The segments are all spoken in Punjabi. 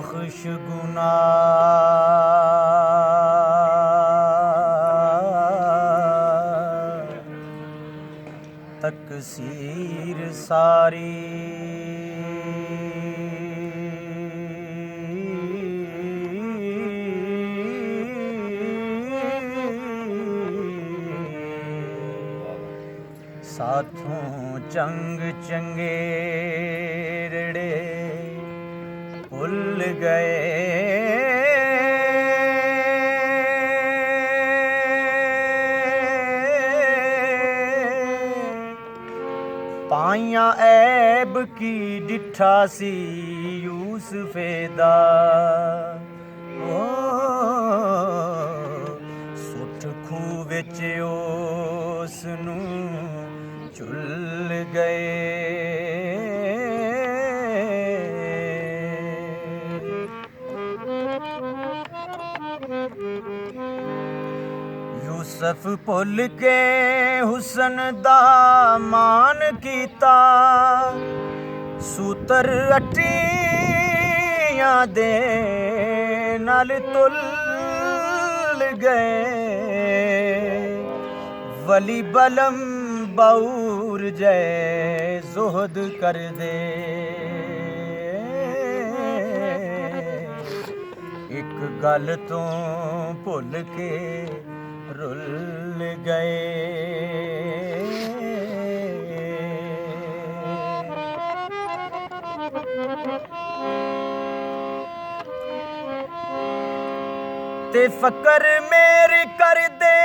ਬਖਸ਼ ਗੁਨਾਹ ਤਕਸੀਰ ਸਾਰੀ ਸਾਥੋਂ ਚੰਗ ਚੰਗੇਰੜੇ ਭੁੱਲ ਗਏ ਪਾਈਆਂ ਐਬ ਕੀ ਡਿੱਠਾ ਸੀ ਯੂਸਫੇ ਦਾ ਸੁੱਟ ਖੂਹ ਵਿੱਚ ਉਸ ਨੂੰ ਝੁੱਲ ਗਏ ਯੂਸਫ ਭੁੱਲ ਕੇ ਹੁਸਨ ਦਾ ਮਾਨ ਕੀਤਾ ਸੂਤਰ ਅੱਟੀਆਂ ਦੇ ਨਾਲ ਤੁਲ ਗਏ ਵਲੀ ਬਲਮ ਬਊਰ ਜੈ ਜ਼ੁਹਦ ਕਰ ਦੇ ਇੱਕ ਗੱਲ ਤੋਂ ਭੁੱਲ ਕੇ ਰੁੱਲ ਗਏ ਤੇ ਫਕਰ ਮੇਰ ਕਰਦੇ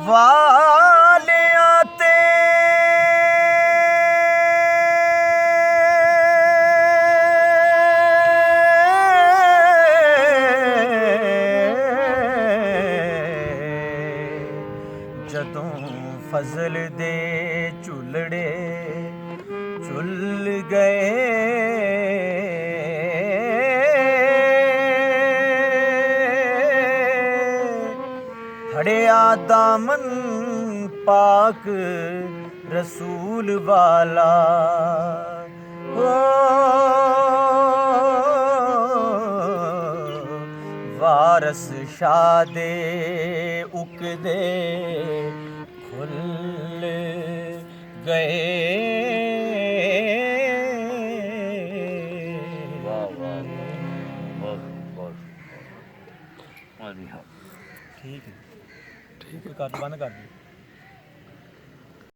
ਵਾਲਿਆਂ ਤੇ ਜਦੋਂ ਫਜ਼ਲ ਦੇ ਝੁੱਲੜੇ ਝੁੱਲ ਗਏ ਫੜਿਆ ਦਾਮਨ ਪਾਕ ਰਸੂਲ ਵਾਲਾ ਵਾਰਸ ਸ਼ਾਹ ਦੇ ਉਕਦੇ ਖੁੱਲ ਗਏ ਵਾਹ ਵਾਹ ਬਹੁਤ ਬਹੁਤ ਠੀਕ ਹੈ ਠੀਕ ਹੈ ਕਰ ਬੰਦ ਕਰ ਦੇ